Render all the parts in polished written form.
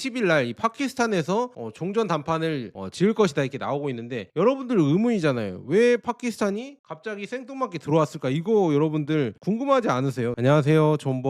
20일 날 이 파키스탄에서 종전 담판을 지을 것이다 이렇게 나오고 있는데, 여러분들 의문이잖아요. 왜 파키스탄이 갑자기 생뚱맞게 들어왔을까? 이거 여러분들 궁금하지 않으세요? 안녕하세요. 존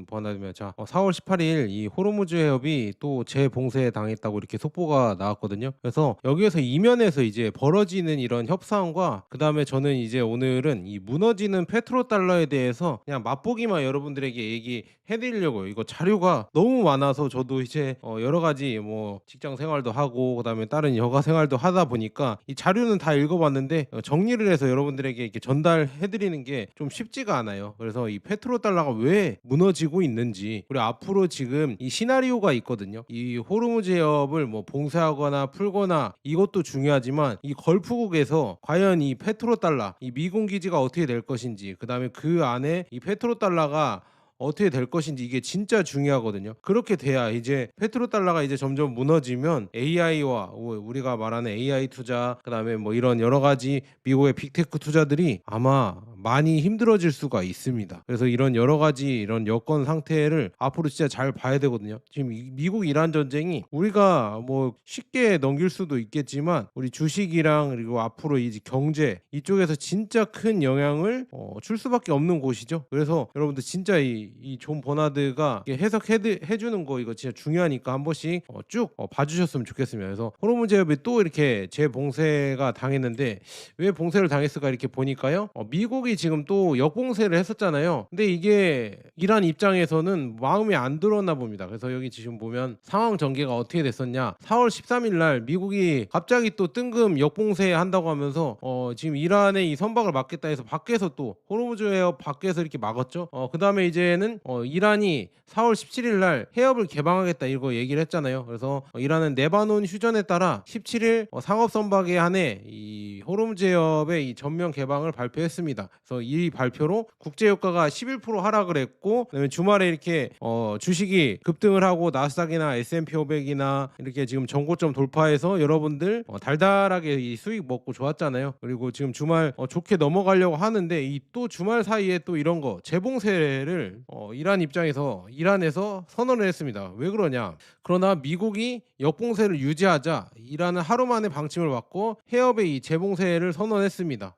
버나드입니다. 자, 4월 18일 이 호르무즈 해협이 또 재봉쇄 당했다고 이렇게 속보가 나왔거든요. 그래서 여기에서 이면에서 이제 벌어지는 이런 협상과, 그 다음에 저는 이제 오늘은 이 무너지는 페트로달러에 대해서 그냥 맛보기만 여러분들에게 얘기해드리려고요. 이거 자료가 너무 많아서 저도 이제 여러 가지 뭐 직장 생활도 하고 그다음에 다른 여가 생활도 하다 보니까 이 자료는 다 읽어봤는데 정리를 해서 여러분들에게 이렇게 전달해드리는 게 좀 쉽지가 않아요. 그래서 이 페트로달러가 왜 무너지고 있는지, 그리고 앞으로 지금 이 시나리오가 있거든요. 이 호르무즈 해협을 뭐 봉쇄하거나 풀거나, 이것도 중요하지만 이 걸프국에서 과연 이 페트로달러, 이 미군 기지가 어떻게 될 것인지, 그 다음에 그 안에 이 페트로달러가 어떻게 될 것인지, 이게 진짜 중요하거든요. 그렇게 돼야 이제 페트로달러가 이제 점점 무너지면 AI와 우리가 말하는 AI 투자, 그다음에 뭐 이런 여러 가지 미국의 빅테크 투자들이 아마 많이 힘들어질 수가 있습니다. 그래서 이런 여러 가지 이런 여건 상태를 앞으로 진짜 잘 봐야 되거든요. 지금 미국 이란 전쟁이 우리가 뭐 쉽게 넘길 수도 있겠지만, 우리 주식이랑 그리고 앞으로 이제 경제 이쪽에서 진짜 큰 영향을 줄 수밖에 없는 곳이죠. 그래서 여러분들 진짜 이 존 버나드가 해주는 거 이거 진짜 중요하니까 한 번씩 쭉 봐주셨으면 좋겠습니다. 그래서 호르무즈 해협이 또 이렇게 재봉쇄가 당했는데, 왜 봉쇄를 당했을까 이렇게 보니까요, 미국이 지금 또 역봉쇄를 했었잖아요. 근데 이게 이란 입장에서는 마음에 안 들었나 봅니다. 그래서 여기 지금 보면 상황 전개가 어떻게 됐었냐, 4월 13일 날 미국이 갑자기 또 뜬금 역봉쇄 한다고 하면서 지금 이란의 이 선박을 막겠다 해서 밖에서 또 호르무즈 해협 밖에서 이렇게 막았죠. 그 다음에 이제는 이란이 4월 17일 날 해협을 개방하겠다 이거 얘기를 했잖아요. 그래서 이란은 레바논 휴전에 따라 17일 상업 선박에 한해 이 호르무즈 해협의 이 전면 개방을 발표했습니다. 그래서 이 발표로 국제 유가가 11% 하락을 했고, 그다음에 주말에 이렇게 주식이 급등을 하고 나스닥이나 S&P 500이나 이렇게 지금 전고점 돌파해서 여러분들 달달하게 이 수익 먹고 좋았잖아요. 그리고 지금 주말 좋게 넘어가려고 하는데, 이 또 주말 사이에 또 이런 거 재봉쇄를 이란에서 선언을 했습니다. 왜 그러냐? 그러나 미국이 역봉쇄를 유지하자 이란은 하루 만에 방침을 바꿔 해협의 이 재봉쇄를 선언했습니다.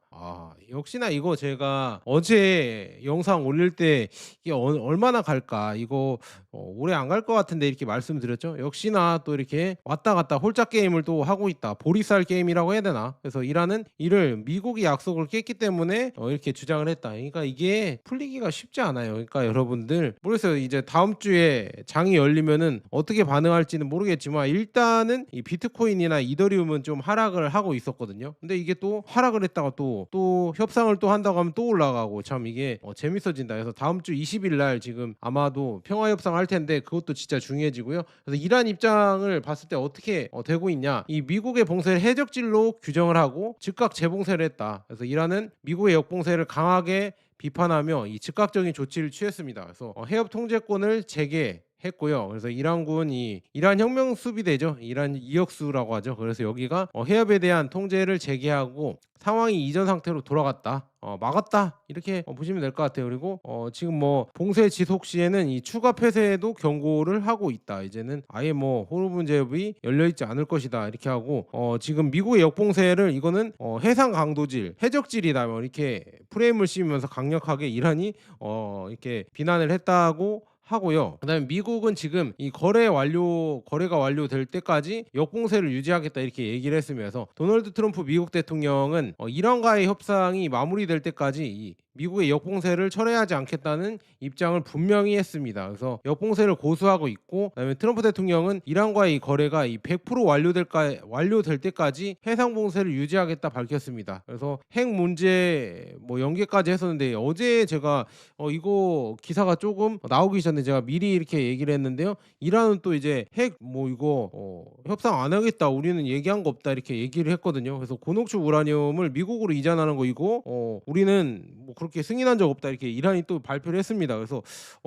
역시나 이거 제가 어제 영상 올릴 때 이게 얼마나 갈까, 이거 오래 안 갈 것 같은데 이렇게 말씀드렸죠. 역시나 또 이렇게 왔다 갔다 홀짝 게임을 또 하고 있다, 보리쌀 게임이라고 해야 되나. 그래서 이란은 이를 미국이 약속을 깼기 때문에 이렇게 주장을 했다. 그러니까 이게 풀리기가 쉽지 않아요. 그러니까 여러분들 모르겠어요. 이제 다음 주에 장이 열리면은 어떻게 반응할지는 모르겠지만, 일단은 이 비트코인이나 이더리움은 좀 하락을 하고 있었거든요. 근데 이게 또 하락을 했다가 또 협상을 또 한다고 하면 또 올라가고, 참 이게 재밌어진다. 그래서 다음 주 20일 날 지금 아마도 평화 협상 할 텐데, 그것도 진짜 중요해지고요. 그래서 이란 입장을 봤을 때 어떻게 되고 있냐, 이 미국의 봉쇄를 해적질로 규정을 하고 즉각 재봉쇄를 했다. 그래서 이란은 미국의 역봉쇄를 강하게 비판하며 이 즉각적인 조치를 취했습니다. 그래서 해협 통제권을 재개했고요. 그래서 이란군이 이란 혁명 수비대죠, 이란 이역수라고 하죠. 그래서 여기가 해협에 대한 통제를 재개하고 상황이 이전 상태로 돌아갔다, 막았다 이렇게 보시면 될 것 같아요. 그리고 지금 뭐 봉쇄 지속 시에는 이 추가 폐쇄에도 경고를 하고 있다. 이제는 아예 뭐 호르무즈 해협이 열려 있지 않을 것이다 이렇게 하고, 지금 미국의 역봉쇄를 이거는 해상 강도질, 해적질이다 뭐 이렇게 프레임을 씌우면서 강력하게 이란이 이렇게 비난을 했다고 하고요. 그다음에 미국은 지금 이 거래가 완료될 때까지 역봉쇄를 유지하겠다 이렇게 얘기를 했으면서, 도널드 트럼프 미국 대통령은 이란과의 협상이 마무리될 때까지 이 미국의 역봉쇄를 철회하지 않겠다는 입장을 분명히 했습니다. 그래서 역봉쇄를 고수하고 있고, 그다음에 트럼프 대통령은 이란과의 이 거래가 이 100% 완료될 때까지 해상 봉쇄를 유지하겠다 밝혔습니다. 그래서 핵 문제 뭐 연계까지 했었는데, 어제 제가 이거 기사가 조금 나오기 전에 제가 미리 이렇게 얘기를 했는데요. 이란은 또 이제 핵 뭐 이거 협상 안 하겠다, 우리는 얘기한 거 없다 이렇게 얘기를 했거든요. 그래서 고농축 우라늄을 미국으로 이전하는 거, 이거 우리는 뭐 그렇게 승인한 적 없다 이렇게 이란이 또 발표를 했습니다. 그래서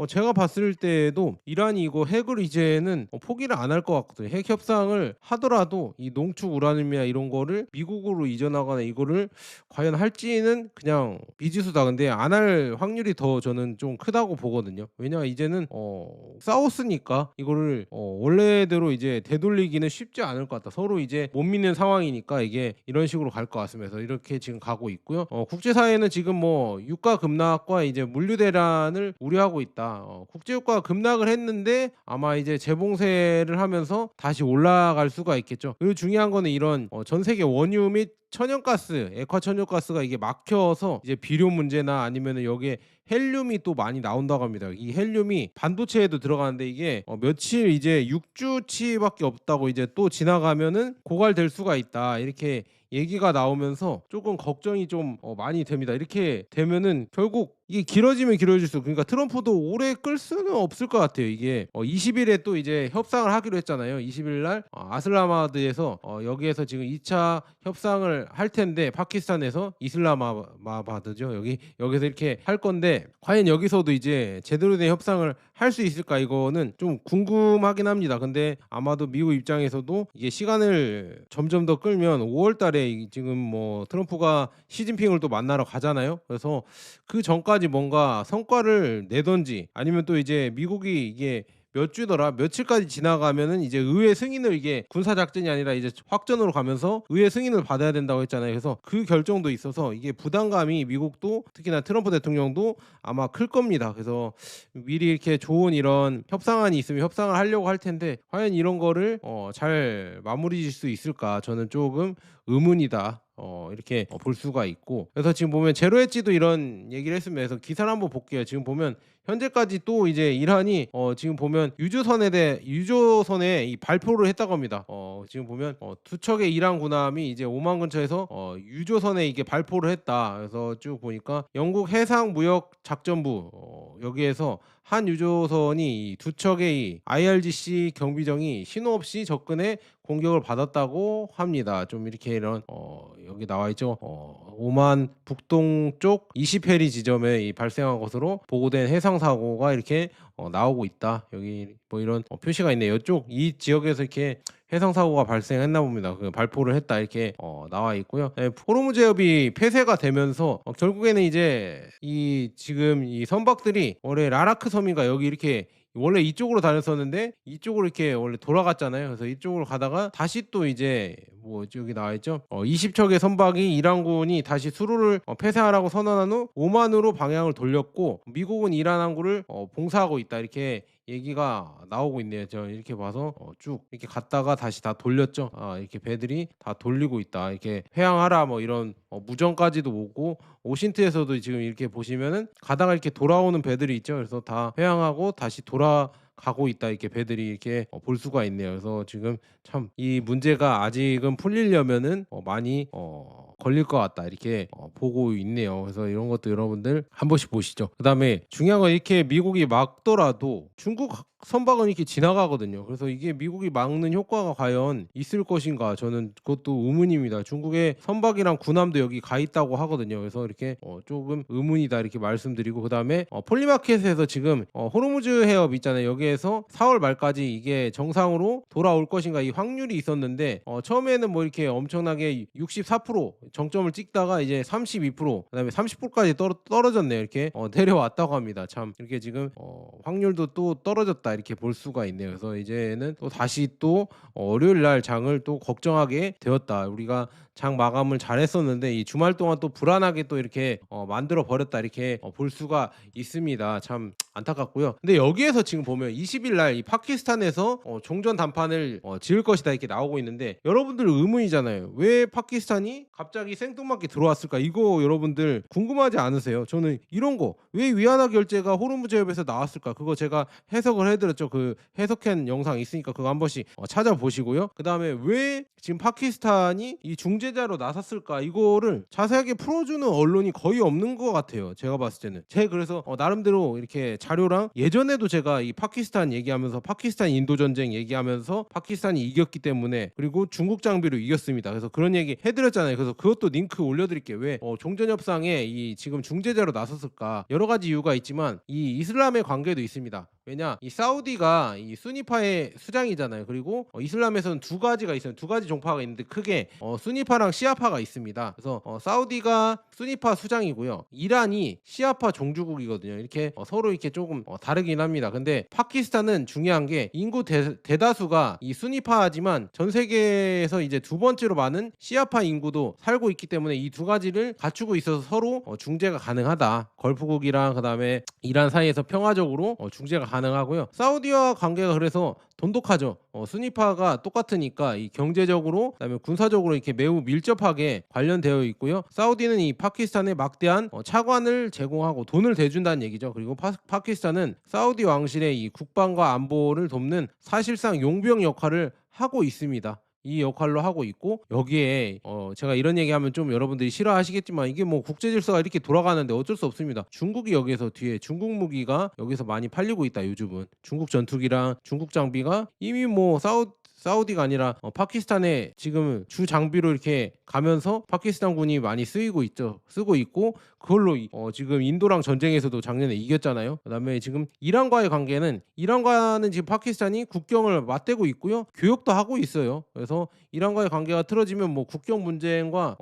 제가 봤을 때도 이란이 이거 핵을 이제는 포기를 안 할 것 같거든요. 핵 협상을 하더라도 이 농축 우라늄이나 이런 거를 미국으로 이전하거나 이거를 과연 할지는 그냥 미지수다. 근데 안 할 확률이 더 저는 좀 크다고 보거든요. 왜냐 이제는 싸웠으니까 이거를 원래대로 이제 되돌리기는 쉽지 않을 것 같다. 서로 이제 못 믿는 상황이니까 이게 이런 식으로 갈 것 같습니다. 그래서 이렇게 지금 가고 있고요. 국제사회는 지금 뭐 유가 급락과 이제 물류 대란을 우려하고 있다. 국제유가가 급락을 했는데 아마 이제 재봉쇄를 하면서 다시 올라갈 수가 있겠죠. 그리고 중요한 거는 이런 전 세계 원유 및 천연가스, 액화천연가스가 이게 막혀서 이제 비료 문제나 아니면은 여기에 헬륨이 또 많이 나온다고 합니다. 이 헬륨이 반도체에도 들어가는데 이게 며칠 이제 6주치밖에 없다고 이제 또 지나가면은 고갈될 수가 있다. 이렇게 얘기가 나오면서 조금 걱정이 좀 많이 됩니다. 이렇게 되면은 결국 이게 길어지면 길어질수록 그러니까 트럼프도 오래 끌 수는 없을 것 같아요. 이게 20일에 또 이제 협상을 하기로 했잖아요. 20일 날 아슬라마드에서 여기에서 지금 2차 협상을 할 텐데 파키스탄에서 이슬라마바드죠. 여기서 이렇게 할 건데 과연 여기서도 이제 제대로 된 협상을 할 수 있을까 이거는 좀 궁금하긴 합니다. 근데 아마도 미국 입장에서도 이게 시간을 점점 더 끌면 5월 달에 지금 뭐 트럼프가 시진핑을 또 만나러 가잖아요. 그래서 그 전까지 뭔가 성과를 내던지 아니면 또 이제 미국이 이게 몇 주더라 며칠까지 지나가면은 이제 의회 승인을 이게 군사 작전이 아니라 이제 확전으로 가면서 의회 승인을 받아야 된다고 했잖아요. 그래서 그 결정도 있어서 이게 부담감이 미국도 특히나 트럼프 대통령도 아마 클 겁니다. 그래서 미리 이렇게 좋은 이런 협상안이 있으면 협상을 하려고 할 텐데 과연 이런 거를 잘 마무리 질 수 있을까 저는 조금 의문이다. 이렇게 볼 수가 있고 그래서 지금 보면 제로 엣지도 이런 얘기를 했습니다. 그래서 기사를 한번 볼게요. 지금 보면 현재까지 또 이제 이란이 지금 보면 유조선에 이 발표를 했다고 합니다. 지금 보면 두 척의 이란 군함이 이제 오만 근처에서 유조선에 이게 발표를 했다. 그래서 쭉 보니까 영국 해상무역작전부 여기에서 한 유조선이 두 척의 이 IRGC 경비정이 신호 없이 접근해 공격을 받았다고 합니다. 좀 이렇게 이런 여기 나와 있죠. 오만 북동쪽 20해리 지점에 발생한 것으로 보고된 해상 사고가 이렇게 나오고 있다. 여기 뭐 이런 표시가 있네요. 이쪽 이 지역에서 이렇게 해상 사고가 발생했나 봅니다. 그 발포를 했다 이렇게 나와 있고요. 네, 호르무즈 해협이 폐쇄가 되면서 결국에는 이제 이 지금 이 선박들이 원래 라라크 섬인가 여기 이렇게 원래 이쪽으로 다녔었는데 이쪽으로 이렇게 원래 돌아갔잖아요. 그래서 이쪽으로 가다가 다시 또 이제 뭐 여기 나와 있죠. 20척의 선박이 이란군이 다시 수로를 폐쇄하라고 선언한 후 오만으로 방향을 돌렸고 미국은 이란 항구를 봉사하고 있다 이렇게 얘기가 나오고 있네요. 저 이렇게 봐서 쭉 이렇게 갔다가 다시 다 돌렸죠. 이렇게 배들이 다 돌리고 있다. 이렇게 회항하라 뭐 이런 무전까지도 오고 오신트에서도 지금 이렇게 보시면은 가다가 이렇게 돌아오는 배들이 있죠. 그래서 다 회항하고 다시 돌아가고 있다 이렇게 배들이 이렇게 볼 수가 있네요. 그래서 지금 참 이 문제가 아직은 풀리려면은 많이 걸릴 것 같다 이렇게 보고 있네요. 그래서 이런 것도 여러분들 한 번씩 보시죠. 그다음에 중요한 건 이렇게 미국이 막더라도 중국 선박은 이렇게 지나가거든요. 그래서 이게 미국이 막는 효과가 과연 있을 것인가 저는 그것도 의문입니다. 중국의 선박이랑 군함도 여기 가 있다고 하거든요. 그래서 이렇게 조금 의문이다 이렇게 말씀드리고 그다음에 폴리마켓에서 지금 호르무즈 해협 있잖아요. 여기에서 4월 말까지 이게 정상으로 돌아올 것인가 이 확률이 있었는데 처음에는 뭐 이렇게 엄청나게 64% 정점을 찍다가 이제 32% 그다음에 30%까지 떨어졌네요. 이렇게 내려왔다고 합니다. 참 이렇게 지금 확률도 또 떨어졌다 이렇게 볼 수가 있네요. 그래서 이제는 또 다시 또 월요일 날 장을 또 걱정하게 되었다. 우리가 장 마감을 잘했었는데 이 주말 동안 또 불안하게 또 이렇게 만들어 버렸다 이렇게 볼 수가 있습니다. 참 안타깝고요. 근데 여기에서 지금 보면 20일 날 이 파키스탄에서 종전 담판을 지을 것이다 이렇게 나오고 있는데 여러분들 의문이잖아요. 왜 파키스탄이 갑자기 생뚱맞게 들어왔을까? 이거 여러분들 궁금하지 않으세요? 저는 이런 거 왜 위안화 결제가 호르무즈 해협에서 나왔을까? 그거 제가 해석을 해드렸죠. 그 해석한 영상 있으니까 그거 한 번씩 찾아보시고요. 그 다음에 왜 지금 파키스탄이 이 중재자로 나섰을까? 이거를 자세하게 풀어주는 언론이 거의 없는 것 같아요. 제가 봤을 때는. 그래서 나름대로 이렇게 자료랑 예전에도 제가 이 파키스탄 얘기하면서 파키스탄 인도 전쟁 얘기하면서 파키스탄이 이겼기 때문에 그리고 중국 장비로 이겼습니다. 그래서 그런 얘기 해드렸잖아요. 그래서 그것도 링크 올려드릴게요. 왜 종전협상에 이 지금 중재자로 나섰을까? 여러 가지 이유가 있지만 이 이슬람의 관계도 있습니다. 왜냐 이 사우디가 이 수니파의 수장이잖아요. 그리고 이슬람에서는 두 가지가 있어요. 두 가지 종파가 있는데 크게 수니파랑 시아파가 있습니다. 그래서 사우디가 수니파 수장이고요. 이란이 시아파 종주국이거든요. 이렇게 서로 이렇게 조금 다르긴 합니다. 근데 파키스탄은 중요한 게 인구 대다수가 이 수니파지만 전 세계에서 이제 두 번째로 많은 시아파 인구도 살고 있기 때문에 이 두 가지를 갖추고 있어서 서로 중재가 가능하다. 걸프국이랑 그다음에 이란 사이에서 평화적으로 중재가 가능하고요. 사우디와 관계가 그래서 돈독하죠. 수니파가 똑같으니까 이 경제적으로 그다음에 군사적으로 이렇게 매우 밀접하게 관련되어 있고요. 사우디는 이 파키스탄에 막대한 차관을 제공하고 돈을 대준다는 얘기죠. 그리고 파키스탄은 사우디 왕실의 이 국방과 안보를 돕는 사실상 용병 역할을 하고 있습니다. 이 역할로 하고 있고 여기에 제가 이런 얘기하면 좀 여러분들이 싫어하시겠지만 이게 뭐 국제 질서가 이렇게 돌아가는데 어쩔 수 없습니다. 중국이 여기서 뒤에 중국 무기가 여기서 많이 팔리고 있다. 요즘은 중국 전투기랑 중국 장비가 이미 뭐 사우디가 아니라 파키스탄에 지금 주 장비로 이렇게 가면서 파키스탄 군이 많이 쓰고 있고 그걸로 지금 인도랑 전쟁에서도 작년에 이겼잖아요. 그다음에 지금 이란과의 관계는 이란과는 지금 파키스탄이 국경을 맞대고 있고요. 교역도 하고 있어요. 그래서 이란과의 관계가 틀어지면 뭐 국경 분쟁과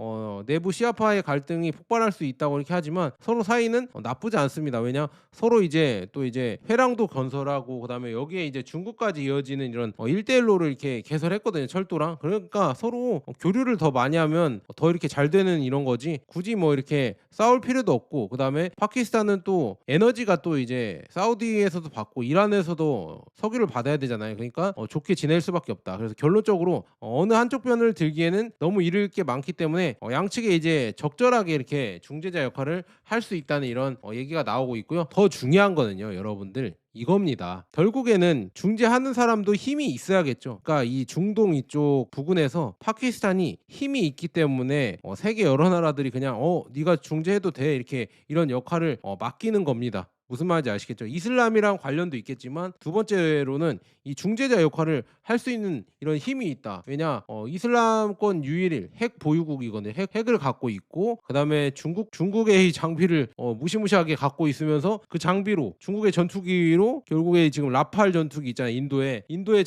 내부 시아파의 갈등이 폭발할 수 있다고 이렇게 하지만 서로 사이는 나쁘지 않습니다. 왜냐 서로 이제 또 이제 회랑도 건설하고 그다음에 여기에 이제 중국까지 이어지는 이런 1대1로를 이렇게 개설했거든요. 철도랑. 그러니까 서로 교류를 더 많이 하면 더 이렇게 잘 되는 이런 거지. 굳이 뭐 이렇게 싸울 필요도 없고 그다음에 파키스탄은 또 에너지가 또 이제 사우디에서도 받고 이란에서도 석유를 받아야 되잖아요. 그러니까 좋게 지낼 수밖에 없다. 그래서 결론적으로 어느 한쪽 편을 들기에는 너무 잃을 게 많기 때문에 양측에 이제 적절하게 이렇게 중재자 역할을 할 수 있다는 이런 얘기가 나오고 있고요. 더 중요한 거는요, 여러분들. 이겁니다. 결국에는 중재하는 사람도 힘이 있어야겠죠. 그러니까 이 중동 이쪽 부근에서 파키스탄이 힘이 있기 때문에 세계 여러 나라들이 그냥 네가 중재해도 돼 이렇게 이런 역할을 맡기는 겁니다. 무슨 말인지 아시겠죠? 이슬람이랑 관련도 있겠지만 두 번째로는 이 중재자 역할을 할 수 있는 이런 힘이 있다. 왜냐 이슬람권 유일일 핵 보유국이거든요. 핵을 갖고 있고 그다음에 중국의 이 장비를 무시무시하게 갖고 있으면서 그 장비로 중국의 전투기로 결국에 지금 라팔 전투기 있잖아요. 인도의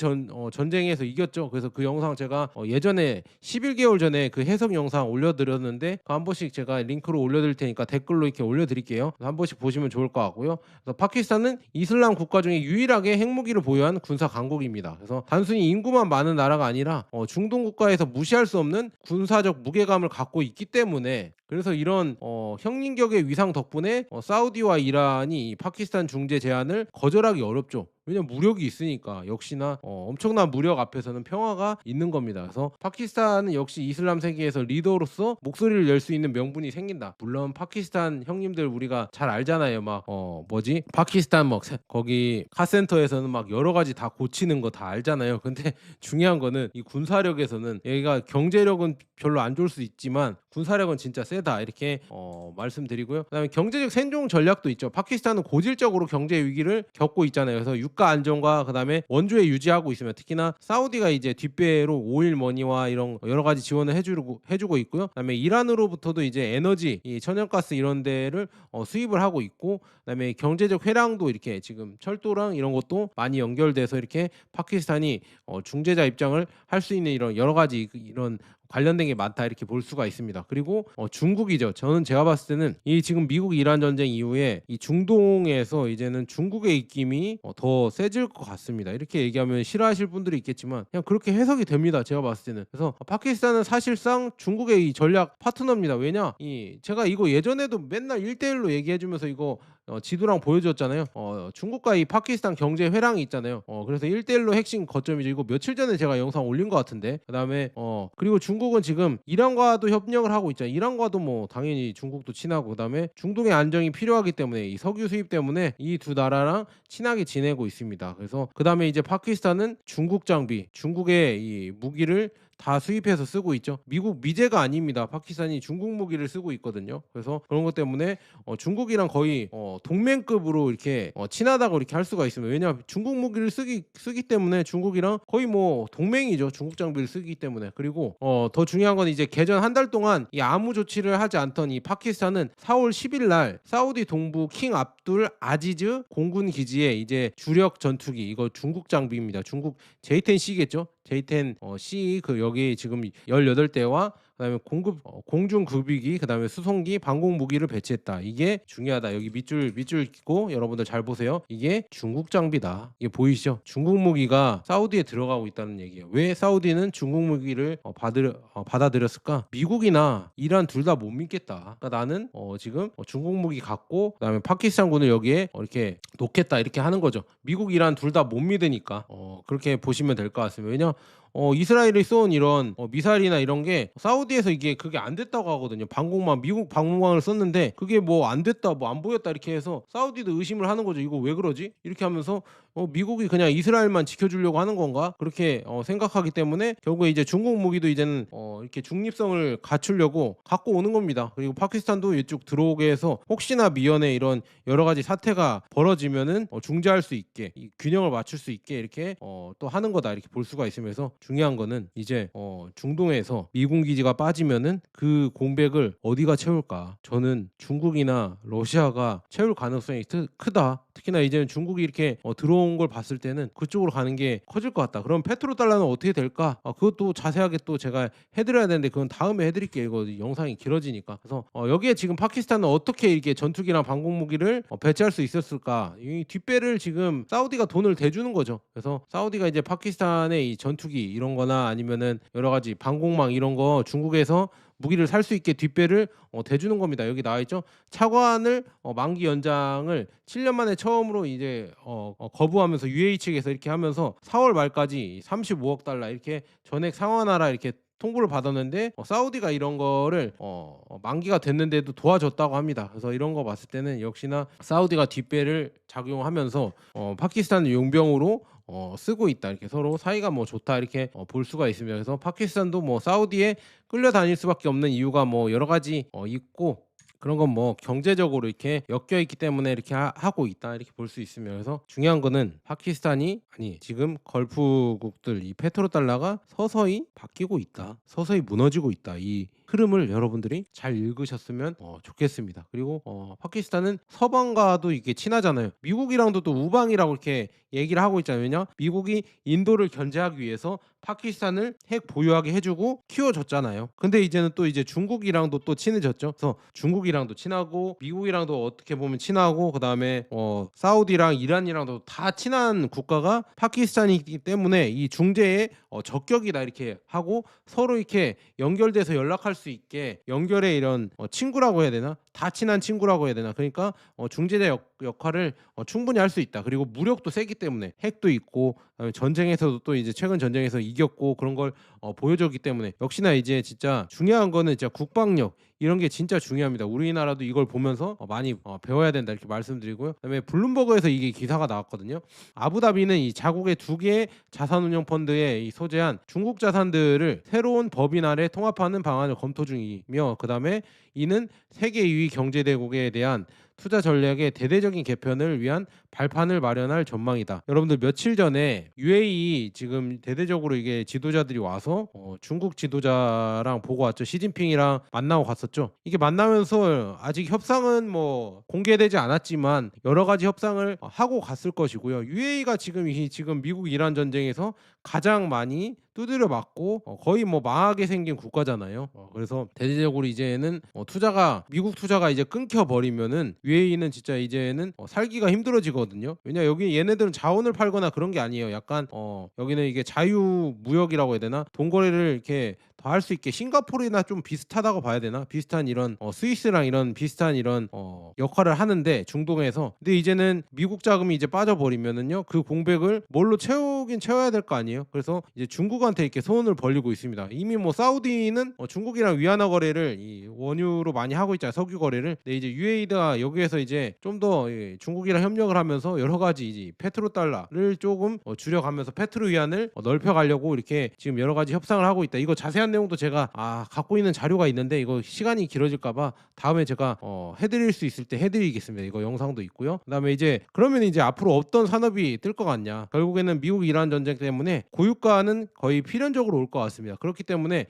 전쟁에서 이겼죠. 그래서 그 영상 제가 예전에 11개월 전에 그 해석 영상 올려드렸는데 한 번씩 제가 링크로 올려드릴 테니까 댓글로 이렇게 올려드릴게요. 한 번씩 보시면 좋을 것 같고요. 그래서 파키스탄은 이슬람 국가 중에 유일하게 핵무기를 보유한 군사 강국입니다. 그래서 단순히 인구만 많은 나라가 아니라 중동 국가에서 무시할 수 없는 군사적 무게감을 갖고 있기 때문에 그래서 이런 형님격의 위상 덕분에 사우디와 이란이 파키스탄 중재 제안을 거절하기 어렵죠. 왜냐면 무력이 있으니까 역시나 엄청난 무력 앞에서는 평화가 있는 겁니다. 그래서 파키스탄은 역시 이슬람 세계에서 리더로서 목소리를 낼 수 있는 명분이 생긴다. 물론 파키스탄 형님들 우리가 잘 알잖아요. 막 파키스탄 막 거기 카센터에서는 막 여러 가지 다 고치는 거 다 알잖아요. 근데 중요한 거는 이 군사력에서는 얘가 경제력은 별로 안 좋을 수 있지만 군사력은 진짜 세다 이렇게 말씀드리고요. 그다음에 경제적 생존 전략도 있죠. 파키스탄은 고질적으로 경제 위기를 겪고 있잖아요. 그래서 유가 안정과 그다음에 원조에 유지하고 있으면 특히나 사우디가 이제 뒷배로 오일 머니와 이런 여러 가지 지원을 해주고 있고요. 그다음에 이란으로부터도 이제 에너지, 이 천연가스 이런 데를 수입을 하고 있고 그다음에 경제적 회랑도 이렇게 지금 철도랑 이런 것도 많이 연결돼서 이렇게 파키스탄이 중재자 입장을 할 수 있는 이런 여러 가지 이런 관련된 게 많다 이렇게 볼 수가 있습니다. 그리고 중국이죠. 저는 제가 봤을 때는 이 지금 미국 이란 전쟁 이후에 이 중동에서 이제는 중국의 입김이 더 세질 것 같습니다. 이렇게 얘기하면 싫어하실 분들이 있겠지만 그냥 그렇게 해석이 됩니다. 제가 봤을 때는. 그래서 파키스탄은 사실상 중국의 이 전략 파트너입니다. 왜냐 제가 이거 예전에도 맨날 1대1로 얘기해주면서 이거 지도랑 보여줬잖아요. 중국과 이 파키스탄 경제 회랑이 있잖아요. 그래서 1대1로 핵심 거점이죠. 이거 며칠 전에 제가 영상 올린 것 같은데. 그다음에 그리고 중국은 지금 이란과도 협력을 하고 있잖아요. 이란과도 뭐 당연히 중국도 친하고 그다음에 중동의 안정이 필요하기 때문에 이 석유 수입 때문에 이 두 나라랑 친하게 지내고 있습니다. 그래서 그다음에 이제 파키스탄은 중국 장비, 중국의 이 무기를 다 수입해서 쓰고 있죠. 미국 미제가 아닙니다. 파키스탄이 중국 무기를 쓰고 있거든요. 그래서 그런 것 때문에 중국이랑 거의 동맹급으로 이렇게 친하다고 이렇게 할 수가 있습니다. 왜냐하면 중국 무기를 쓰기 때문에 중국이랑 거의 뭐 동맹이죠. 중국 장비를 쓰기 때문에. 그리고 더 중요한 건 이제 개전 한 달 동안 이 아무 조치를 하지 않던 이 파키스탄은 4월 10일 날 사우디 동부 킹 압둘 아지즈 공군 기지에 이제 주력 전투기, 이거 중국 장비입니다. 중국 J-10C겠죠. J-10C 그 여기 지금 18대와 그다음에 공중 급유기, 그다음에 수송기, 방공 무기를 배치했다. 이게 중요하다. 여기 밑줄 있고 여러분들 잘 보세요. 이게 중국 장비다. 이게 보이시죠? 중국 무기가 사우디에 들어가고 있다는 얘기예요. 왜 사우디는 중국 무기를 받아들였을까? 미국이나 이란 둘 다 못 믿겠다. 그러니까 나는 지금 중국 무기 갖고 그다음에 파키스탄군을 여기에 이렇게 놓겠다, 이렇게 하는 거죠. 미국, 이란 둘 다 못 믿으니까 그렇게 보시면 될 것 같습니다. 왜냐 이스라엘이 쏜 이런 미사일이나 이런 게 사우디에서 그게 안 됐다고 하거든요. 방공망, 미국 방공망을 썼는데 그게 뭐 안 됐다, 뭐 안 보였다 이렇게 해서 사우디도 의심을 하는 거죠. 이거 왜 그러지? 이렇게 하면서 미국이 그냥 이스라엘만 지켜주려고 하는 건가? 그렇게 생각하기 때문에 결국에 이제 중국 무기도 이제는 이렇게 중립성을 갖추려고 갖고 오는 겁니다. 그리고 파키스탄도 이쪽 들어오게 해서 혹시나 미연에 이런 여러 가지 사태가 벌어지면은 중재할 수 있게, 이 균형을 맞출 수 있게 이렇게 또 하는 거다, 이렇게 볼 수가 있으면서 중요한 거는 이제 중동에서 미군 기지가 빠지면은 그 공백을 어디가 채울까? 저는 중국이나 러시아가 채울 가능성이 크다. 특히나 이제는 중국이 이렇게 들어온 걸 봤을 때는 그쪽으로 가는 게 커질 것 같다. 그럼 페트로달러는 어떻게 될까? 그것도 자세하게 또 제가 해드려야 되는데 그건 다음에 해드릴게요. 이거 영상이 길어지니까. 그래서 여기에 지금 파키스탄은 어떻게 이렇게 전투기나 방공 무기를 배치할 수 있었을까? 이 뒷배를 지금 사우디가 돈을 대주는 거죠. 그래서 사우디가 이제 파키스탄의 이 전투기 이런 거나 아니면은 여러 가지 방공망 이런 거 중국에서 무기를 살 수 있게 뒷배를 대주는 겁니다. 여기 나와 있죠. 차관을 만기 연장을 7년 만에 처음으로 이제 거부하면서 UAE 측에서 이렇게 하면서 4월 말까지 35억 달러 이렇게 전액 상환하라 이렇게 통보를 받았는데 사우디가 이런 거를 만기가 됐는데도 도와줬다고 합니다. 그래서 이런 거 봤을 때는 역시나 사우디가 뒷배를 작용하면서 파키스탄 용병으로 쓰고 있다, 이렇게 서로 사이가 뭐 좋다, 이렇게 볼 수가 있습니다. 그래서 파키스탄도 뭐 사우디에 끌려다닐 수밖에 없는 이유가 뭐 여러 가지 있고, 그런 건 뭐 경제적으로 이렇게 엮여 있기 때문에 이렇게 하고 있다, 이렇게 볼 수 있으며, 그래서 중요한 거는 파키스탄이 지금 걸프국들 이 페트로달러가 서서히 바뀌고 있다, 서서히 무너지고 있다, 이 흐름을 여러분들이 잘 읽으셨으면 좋겠습니다. 그리고 파키스탄은 서방과도 이게 친하잖아요. 미국이랑도 또 우방이라고 이렇게 얘기를 하고 있잖아요. 왜냐? 미국이 인도를 견제하기 위해서 파키스탄을 핵 보유하게 해주고 키워줬잖아요. 근데 이제는 또 이제 중국이랑도 또 친해졌죠. 그래서 중국이랑도 친하고 미국이랑도 어떻게 보면 친하고, 그 다음에 사우디랑 이란이랑도 다 친한 국가가 파키스탄이기 때문에 이 중재에 적격이다, 이렇게 하고 서로 이렇게 연결돼서 연락할 수 있게 연결의 이런 친구라고 해야 되나? 다 친한 친구라고 해야 되나? 그러니까 중재자 역할을 충분히 할 수 있다. 그리고 무력도 세기 때문에 핵도 있고, 전쟁에서도 또 이제 최근 전쟁에서 이겼고 그런 걸 보여줬기 때문에 역시나 이제 진짜 중요한 거는 진짜 국방력, 이런 게 진짜 중요합니다. 우리나라도 이걸 보면서 많이 배워야 된다, 이렇게 말씀드리고요. 그다음에 블룸버그에서 이게 기사가 나왔거든요. 아부다비는 이 자국의 2개의 자산운용 펀드에 소재한 중국 자산들을 새로운 법인 아래 통합하는 방안을 검토 중이며, 그다음에 이는 세계 2위 경제대국에 대한 투자 전략의 대대적인 개편을 위한 발판을 마련할 전망이다. 여러분들 며칠 전에 UAE 지금 대대적으로 이게 지도자들이 와서 중국 지도자랑 보고 왔죠. 시진핑이랑 만나고 갔었죠. 이게 만나면서 아직 협상은 뭐 공개되지 않았지만 여러 가지 협상을 하고 갔을 것이고요. UAE가 지금 미국 이란 전쟁에서 가장 많이 두드려 맞고 거의 뭐 망하게 생긴 국가잖아요. 그래서 대대적으로 이제는 미국 투자가 이제 끊겨 버리면은 UAE는 진짜 이제는 살기가 힘들어지거든요. 왜냐, 여기 얘네들은 자원을 팔거나 그런 게 아니에요. 약간 여기는 이게 자유무역이라고 해야 되나? 동거래를 이렇게 더 할 수 있게 싱가포르나 좀 비슷하다고 봐야 되나? 비슷한 이런 스위스랑 이런 비슷한 이런 역할을 하는데 중동에서. 근데 이제는 미국 자금이 이제 빠져버리면은요 그 공백을 뭘로 채우긴 채워야 될 거 아니에요. 그래서 이제 중국한테 이렇게 손을 벌리고 있습니다. 이미 뭐 사우디는 중국이랑 위안화 거래를 이 원유로 많이 하고 있잖아요. 석유 거래를. 근데 이제 UAE가 여기에서 이제 좀 더 중국이랑 협력을 하면서 여러 가지 이제 페트로 달러를 조금 줄여가면서 페트로 위안을 넓혀가려고 이렇게 지금 여러 가지 협상을 하고 있다. 이거 자세한 내용도 제가 갖고 있는 자료가 있는데 이거 시간이 길어질까봐 다음에 제가 해드릴 수 있을 때 해드리겠습니다. 이거 영상도 있고요. 그다음에 이제 그러면 이제 앞으로 어떤 산업이 뜰 것 같냐? 결국에는 미국 이란 전쟁 때문에 고유가는 거의 필연적으로 올 것 같습니다. 그렇기 때문에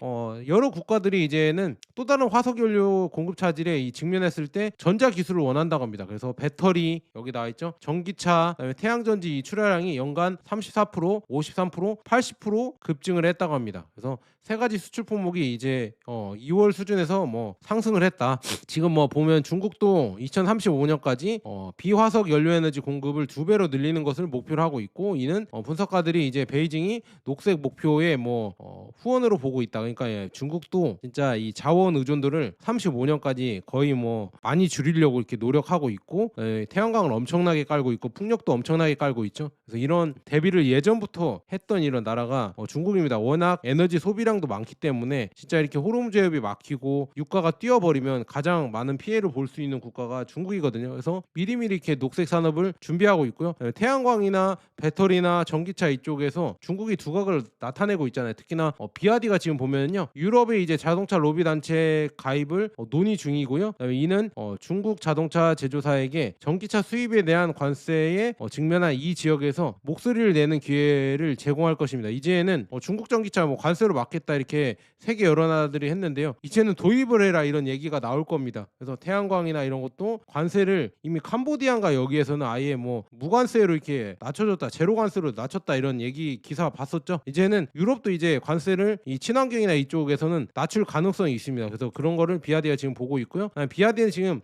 여러 국가들이 이제는 또 다른 화석 연료 공급 차질에 직면했을 때 전자 기술을 원한다고 합니다. 그래서 배터리 여기 나와 있죠. 전기차, 그다음에 태양전지 출하량이 연간 34%, 53%, 80% 급증을 했다고 합니다. 그래서 세 가지 수출 품목이 이제 2월 수준에서 뭐 상승을 했다. 지금 뭐 보면 중국도 2035년까지 비화석 연료 에너지 공급을 2배로 늘리는 것을 목표로 하고 있고, 이는 분석가들이 이제 베이징이 녹색 목표에 뭐 후원으로 보고 있다. 그러니까 중국도 진짜 이 자원 의존도를 35년까지 거의 뭐 많이 줄이려고 이렇게 노력하고 있고, 태양광을 엄청나게 깔고 있고 풍력도 엄청나게 깔고 있죠. 그래서 이런 대비를 예전부터 했던 이런 나라가 중국입니다. 워낙 에너지 소비량도 많기 때문에 진짜 이렇게 호르무즈 해협이 막히고 유가가 뛰어버리면 가장 많은 피해를 볼 수 있는 국가가 중국이거든요. 그래서 미리미리 이렇게 녹색 산업을 준비하고 있고요. 태양광이나 배터리나 전기차 이쪽에서 중국이 두각을 나타내고 있잖아요. 특히나 비아디가 지금 보면요, 유럽의 이제 자동차 로비 단체 가입을 논의 중이고요. 그다음에 이는 중국 자동차 제조사에게 전기차 수입에 대한 관세에 직면한 이 지역에서 목소리를 내는 기회를 제공할 것입니다. 이제는 중국 전기차 뭐 관세로 막겠다 이렇게 세계 여러 나라들이 했는데요. 이제는 도입을 해라 이런 얘기가 나올 겁니다. 그래서 태양광이나 이런 것도 관세를 이미 캄보디아인가 여기에서는 아예 뭐 무관세로 이렇게 낮춰줬다, 제로 관세로 낮췄다 이런 얘기 기사 봤었죠. 이제는 유럽도 이제 관세를 이 친환경이나 이쪽에서는 낮출 가능성이 있습니다. 그래서 그런 거를 비아디가 지금 보고 있고요. 비아디는 지금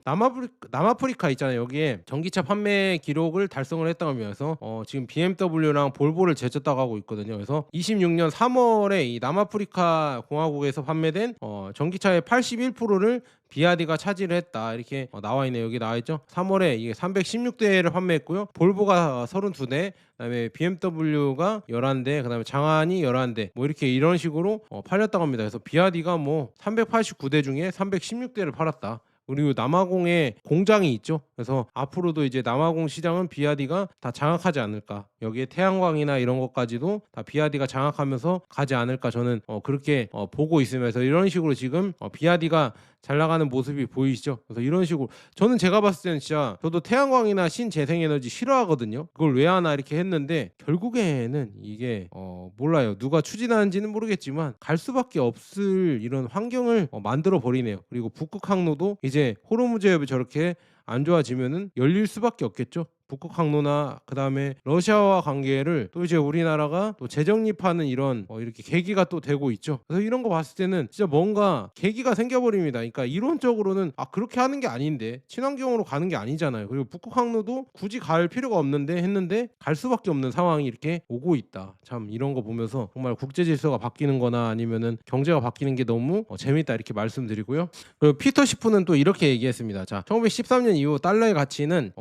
남아프리카 있잖아요. 여기에 전기차 판매 기록을 달성을 했다고 하면서 지금 BMW랑 볼보를 제쳤다고 하고 있거든요. 그래서 26년 3월에 이 남아프리카 공화국에서 판매된 전기차의 81%를 비아디가 차지를 했다 이렇게 나와 있네요. 여기 나와 있죠. 3월에 이게 316대를 판매했고요. 볼보가 32대, 그다음에 BMW가 11대, 그다음에 장안이 11대, 뭐 이렇게 이런 식으로 팔렸다고 합니다. 그래서 비아디가 뭐 389대 중에 316대를 팔았다. 그리고 남아공에 공장이 있죠. 그래서 앞으로도 이제 남아공 시장은 비아디가 다 장악하지 않을까. 여기에 태양광이나 이런 것까지도 다 비아디가 장악하면서 가지 않을까. 저는 그렇게 보고 있으면서 이런 식으로 지금 비아디가 잘 나가는 모습이 보이시죠. 그래서 이런 식으로 저는 제가 봤을 때는 진짜 저도 태양광이나 신재생에너지 싫어하거든요. 그걸 왜 하나 이렇게 했는데 결국에는 이게 몰라요. 누가 추진하는지는 모르겠지만 갈 수밖에 없을 이런 환경을 만들어 버리네요. 그리고 북극 항로도 이제 호르무즈 해협이 저렇게 안 좋아지면은 열릴 수밖에 없겠죠. 북극 항로나 그다음에 러시아와 관계를 또 이제 우리나라가 또 재정립하는 이런 이렇게 계기가 또 되고 있죠. 그래서 이런 거 봤을 때는 진짜 뭔가 계기가 생겨버립니다. 그러니까 이론적으로는 그렇게 하는 게 아닌데 친환경으로 가는 게 아니잖아요. 그리고 북극 항로도 굳이 갈 필요가 없는데 했는데 갈 수밖에 없는 상황이 이렇게 오고 있다. 참 이런 거 보면서 정말 국제 질서가 바뀌는 거나 아니면은 경제가 바뀌는 게 너무 재밌다 이렇게 말씀드리고요. 그리고 피터 시프는 또 이렇게 얘기했습니다. 자, 1913년 이후 달러의 가치는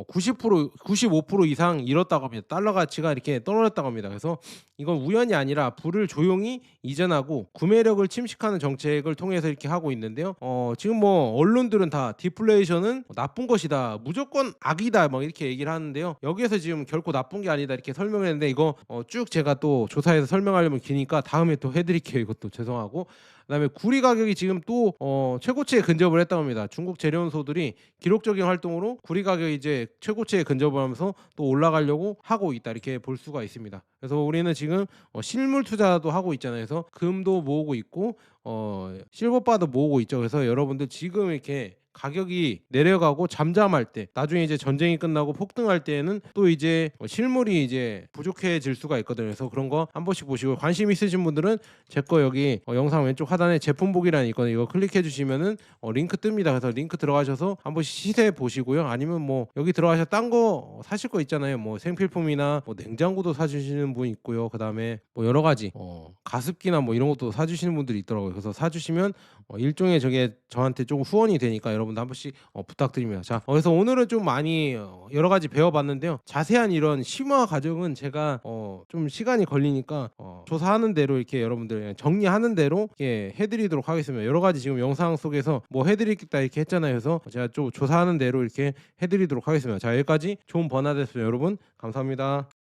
95% 이상 잃었다고 합니다. 달러 가치가 이렇게 떨어졌다고 합니다. 그래서 이건 우연이 아니라 불을 조용히 이전하고 구매력을 침식하는 정책을 통해서 이렇게 하고 있는데요. 지금 뭐 언론들은 다 디플레이션은 나쁜 것이다, 무조건 악이다 막 이렇게 얘기를 하는데요. 여기에서 지금 결코 나쁜 게 아니다 이렇게 설명했는데 이거 쭉 제가 또 조사해서 설명하려면 기니까 다음에 또 해드릴게요. 이것도 죄송하고. 그다음에 구리 가격이 지금 또 최고치에 근접을 했다고 합니다. 중국 재련소들이 기록적인 활동으로 구리 가격이 이제 최고치에 근접을 하면서 또 올라가려고 하고 있다 이렇게 볼 수가 있습니다. 그래서 우리는 지금 실물 투자도 하고 있잖아요. 그래서 금도 모으고 있고 실버바도 모으고 있죠. 그래서 여러분들 지금 이렇게 가격이 내려가고 잠잠할 때, 나중에 이제 전쟁이 끝나고 폭등할 때에는 또 이제 실물이 이제 부족해질 수가 있거든요. 그래서 그런 거 한 번씩 보시고, 관심 있으신 분들은 제 거 여기 영상 왼쪽 하단에 제품 보기란이 있거든요. 이거 클릭해 주시면은 링크 뜹니다. 그래서 링크 들어가셔서 한 번씩 시세 보시고요. 아니면 뭐 여기 들어가셔서 딴 거 사실 거 있잖아요. 뭐 생필품이나 뭐 냉장고도 사주시는 분 있고요. 그다음에 뭐 여러 가지 가습기나 뭐 이런 것도 사주시는 분들이 있더라고요. 그래서 사주시면 일종의 저게 저한테 조금 후원이 되니까 여러분도 한 번씩 부탁드립니다. 자, 그래서 오늘은 좀 많이 여러 가지 배워봤는데요. 자세한 이런 심화 과정은 제가 좀 시간이 걸리니까 조사하는 대로 이렇게 여러분들 정리하는 대로 이렇게 해드리도록 하겠습니다. 여러 가지 지금 영상 속에서 뭐 해드리겠다 이렇게 했잖아요. 그래서 제가 좀 조사하는 대로 이렇게 해드리도록 하겠습니다. 자, 여기까지 좋은 번화 됐습니다. 여러분 감사합니다.